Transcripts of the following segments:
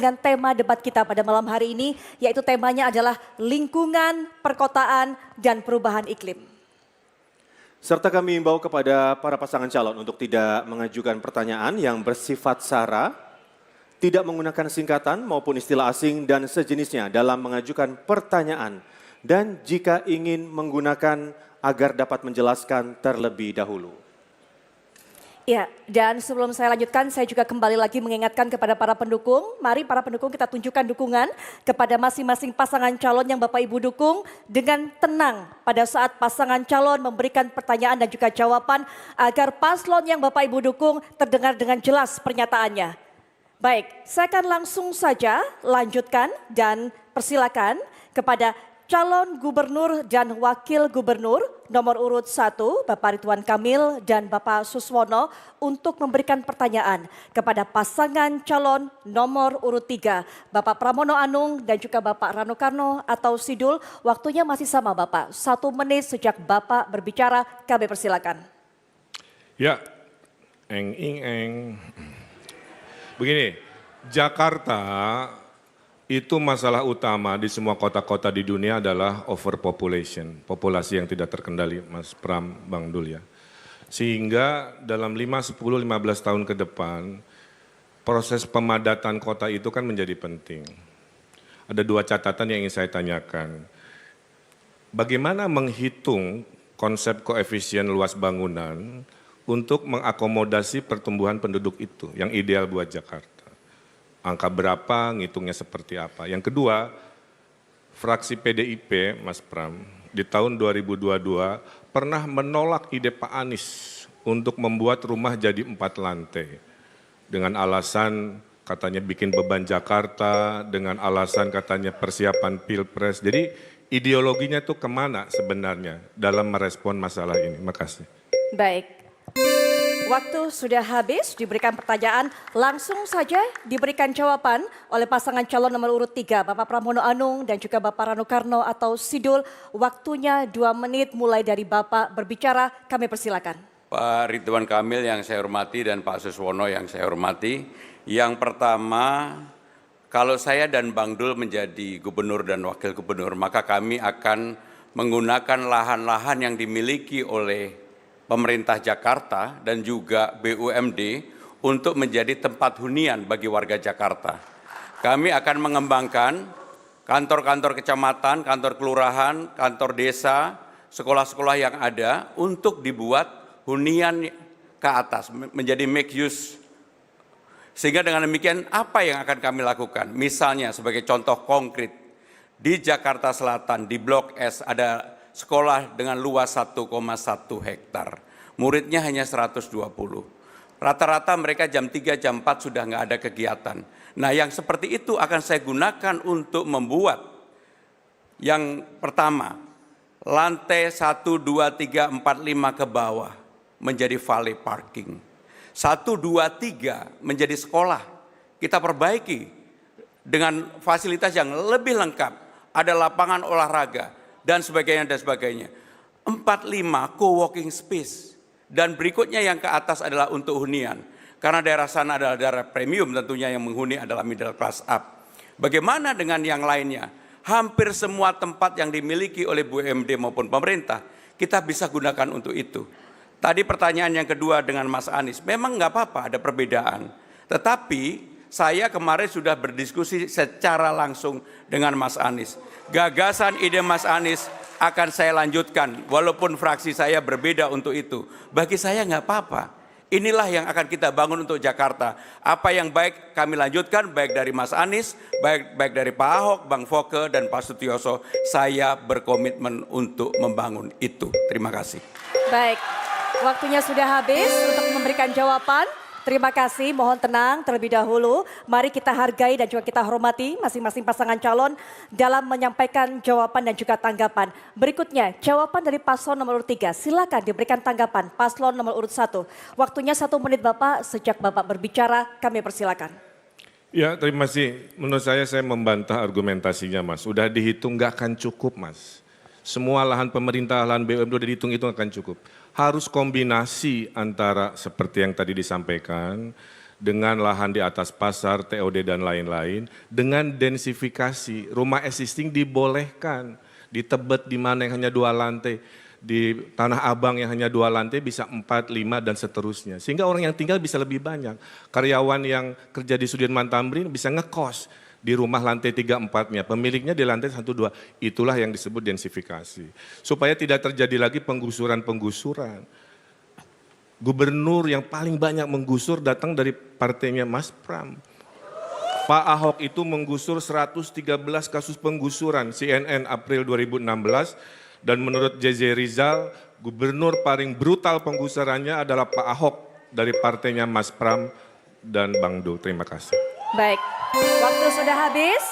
dengan tema debat kita pada malam hari ini, yaitu temanya adalah lingkungan, perkotaan, dan perubahan iklim. Serta kami imbau kepada para pasangan calon untuk tidak mengajukan pertanyaan yang bersifat sara, tidak menggunakan singkatan maupun istilah asing dan sejenisnya dalam mengajukan pertanyaan, dan jika ingin menggunakan agar dapat menjelaskan terlebih dahulu. Ya, dan sebelum saya lanjutkan, saya juga kembali lagi mengingatkan kepada para pendukung. Mari para pendukung kita tunjukkan dukungan kepada masing-masing pasangan calon yang Bapak Ibu dukung dengan tenang pada saat pasangan calon memberikan pertanyaan dan juga jawaban agar paslon yang Bapak Ibu dukung terdengar dengan jelas pernyataannya. Baik, saya akan langsung saja lanjutkan dan persilakan kepada calon gubernur dan wakil gubernur nomor urut 1 Bapak Ridwan Kamil dan Bapak Suswono untuk memberikan pertanyaan kepada pasangan calon nomor urut 3 Bapak Pramono Anung dan juga Bapak Rano Karno atau Sidul. Waktunya masih sama Bapak, 1 menit sejak Bapak berbicara, kami persilakan. Ya, begini, Jakarta itu masalah utama di semua kota-kota di dunia adalah overpopulation, populasi yang tidak terkendali, Mas Pram, Bang Dul ya. Sehingga dalam 5, 10, 15 tahun ke depan, proses pemadatan kota itu kan menjadi penting. Ada 2 catatan yang ingin saya tanyakan. Bagaimana menghitung konsep koefisien luas bangunan untuk mengakomodasi pertumbuhan penduduk itu yang ideal buat Jakarta? Angka berapa, ngitungnya seperti apa. Yang kedua, fraksi PDIP, Mas Pram, di tahun 2022 pernah menolak ide Pak Anies untuk membuat rumah jadi 4 lantai. Dengan alasan katanya bikin beban Jakarta, dengan alasan katanya persiapan Pilpres. Jadi ideologinya itu kemana sebenarnya dalam merespon masalah ini? Makasih. Baik. Waktu sudah habis, diberikan pertanyaan, langsung saja diberikan jawaban oleh pasangan calon nomor urut 3, Bapak Pramono Anung dan juga Bapak Rano Karno atau Sidul. Waktunya 2 menit mulai dari Bapak berbicara, kami persilakan. Pak Ridwan Kamil yang saya hormati dan Pak Suswono yang saya hormati. Yang pertama, kalau saya dan Bang Dul menjadi gubernur dan wakil gubernur, maka kami akan menggunakan lahan-lahan yang dimiliki oleh pemerintah Jakarta dan juga BUMD untuk menjadi tempat hunian bagi warga Jakarta. Kami akan mengembangkan kantor-kantor kecamatan, kantor kelurahan, kantor desa, sekolah-sekolah yang ada untuk dibuat hunian ke atas, menjadi make use. Sehingga dengan demikian apa yang akan kami lakukan? Misalnya sebagai contoh konkret, di Jakarta Selatan, di Blok S ada sekolah dengan luas 1,1 hektar. Muridnya hanya 120. Rata-rata mereka jam 3, jam 4 sudah nggak ada kegiatan. Nah yang seperti itu akan saya gunakan untuk membuat yang pertama, lantai 1, 2, 3, 4, 5 ke bawah menjadi valet parking. 1, 2, 3 menjadi sekolah. Kita perbaiki dengan fasilitas yang lebih lengkap. Ada lapangan olahraga dan sebagainya dan sebagainya. 4, 5 co-working space dan berikutnya yang ke atas adalah untuk hunian. Karena daerah sana adalah daerah premium tentunya yang menghuni adalah middle class up. Bagaimana dengan yang lainnya? Hampir semua tempat yang dimiliki oleh BUMD maupun pemerintah kita bisa gunakan untuk itu. Tadi pertanyaan yang kedua dengan Mas Anies, memang nggak apa-apa ada perbedaan. Tetapi saya kemarin sudah berdiskusi secara langsung dengan Mas Anies. Gagasan ide Mas Anies akan saya lanjutkan, walaupun fraksi saya berbeda untuk itu. Bagi saya nggak apa-apa. Inilah yang akan kita bangun untuk Jakarta. Apa yang baik kami lanjutkan, baik dari Mas Anies, baik dari Pak Ahok, Bang Foke, dan Pak Sutioso. Saya berkomitmen untuk membangun itu. Terima kasih. Baik, waktunya sudah habis untuk memberikan jawaban. Terima kasih, mohon tenang terlebih dahulu. Mari kita hargai dan juga kita hormati masing-masing pasangan calon dalam menyampaikan jawaban dan juga tanggapan. Berikutnya, jawaban dari paslon nomor urut 3. Silakan diberikan tanggapan paslon nomor urut 1. Waktunya 1 menit Bapak, sejak Bapak berbicara kami persilakan. Ya, terima kasih. Menurut saya membantah argumentasinya Mas. Udah dihitung nggak akan cukup Mas. Semua lahan pemerintah, lahan BUMD udah dihitung-hitung akan cukup. Harus kombinasi antara seperti yang tadi disampaikan dengan lahan di atas pasar, TOD dan lain-lain, dengan densifikasi, rumah existing dibolehkan, di Tebet di mana yang hanya 2 lantai, di Tanah Abang yang hanya 2 lantai bisa 4, 5 dan seterusnya. Sehingga orang yang tinggal bisa lebih banyak. Karyawan yang kerja di Sudirman Tamrin bisa ngekos di rumah lantai 3-4-nya, pemiliknya di lantai 1-2. Itulah yang disebut densifikasi. Supaya tidak terjadi lagi penggusuran-penggusuran. Gubernur yang paling banyak menggusur datang dari partainya Mas Pram. Pak Ahok itu menggusur 113 kasus penggusuran, CNN April 2016, dan menurut JJ Rizal, gubernur paling brutal penggusurannya adalah Pak Ahok dari partainya Mas Pram dan Bang Dul. Terima kasih. Baik, waktu sudah habis.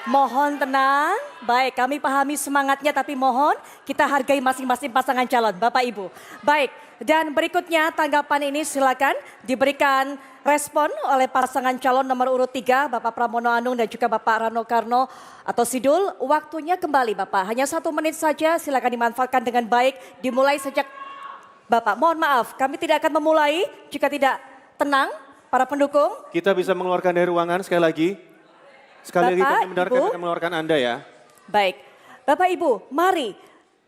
Mohon tenang. Baik, kami pahami semangatnya tapi mohon kita hargai masing-masing pasangan calon, Bapak Ibu. Baik, dan berikutnya tanggapan ini silakan diberikan respon oleh pasangan calon nomor urut 3, Bapak Pramono Anung dan juga Bapak Rano Karno atau Sidul. Waktunya kembali Bapak, hanya 1 menit saja, silakan dimanfaatkan dengan baik. Dimulai sejak Bapak, mohon maaf kami tidak akan memulai jika tidak tenang. Para pendukung. Kita bisa mengeluarkan dari ruangan sekali lagi. Sekali lagi kami benarkan akan mengeluarkan Anda ya. Baik, Bapak Ibu mari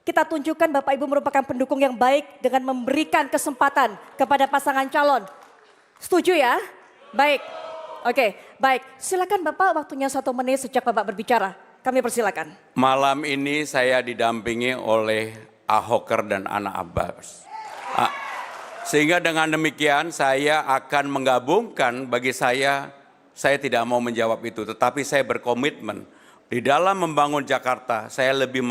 kita tunjukkan Bapak Ibu merupakan pendukung yang baik dengan memberikan kesempatan kepada pasangan calon. Setuju ya? Baik, oke, baik. Silakan Bapak, waktunya 1 menit sejak Bapak berbicara. Kami persilakan. Malam ini saya didampingi oleh Ahoker dan Ana Abbas. Sehingga dengan demikian saya akan menggabungkan, bagi saya tidak mau menjawab itu, tetapi saya berkomitmen di dalam membangun Jakarta, saya lebih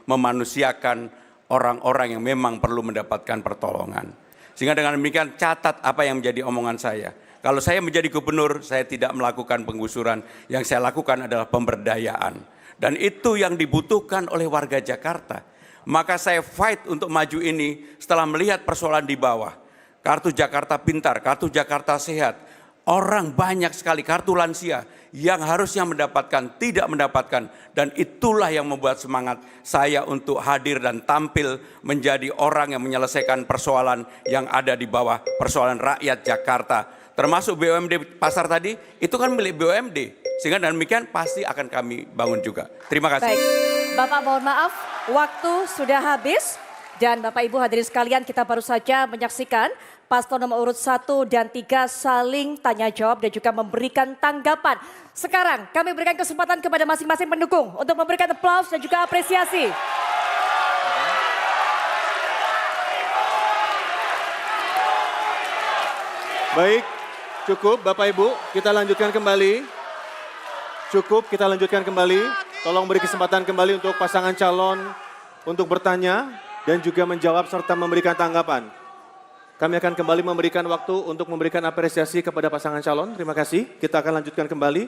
memanusiakan orang-orang yang memang perlu mendapatkan pertolongan. Sehingga dengan demikian catat apa yang menjadi omongan saya. Kalau saya menjadi gubernur, saya tidak melakukan penggusuran, yang saya lakukan adalah pemberdayaan. Dan itu yang dibutuhkan oleh warga Jakarta. Maka saya fight untuk maju ini setelah melihat persoalan di bawah. Kartu Jakarta Pintar, kartu Jakarta Sehat. Orang banyak sekali, kartu lansia yang harusnya mendapatkan, tidak mendapatkan. Dan itulah yang membuat semangat saya untuk hadir dan tampil menjadi orang yang menyelesaikan persoalan yang ada di bawah, persoalan rakyat Jakarta. Termasuk BUMD pasar tadi, itu kan milik BUMD. Sehingga dengan demikian pasti akan kami bangun juga. Terima kasih. Baik, Bapak mohon maaf, waktu sudah habis. Dan Bapak Ibu hadirin sekalian, kita baru saja menyaksikan paslon nomor urut 1 dan 3 saling tanya jawab dan juga memberikan tanggapan. Sekarang kami berikan kesempatan kepada masing-masing pendukung untuk memberikan aplaus dan juga apresiasi. Baik, cukup Bapak Ibu, kita lanjutkan kembali. Cukup, kita lanjutkan kembali. Tolong beri kesempatan kembali untuk pasangan calon untuk bertanya dan juga menjawab serta memberikan tanggapan. Kami akan kembali memberikan waktu untuk memberikan apresiasi kepada pasangan calon. Terima kasih. Kita akan lanjutkan kembali.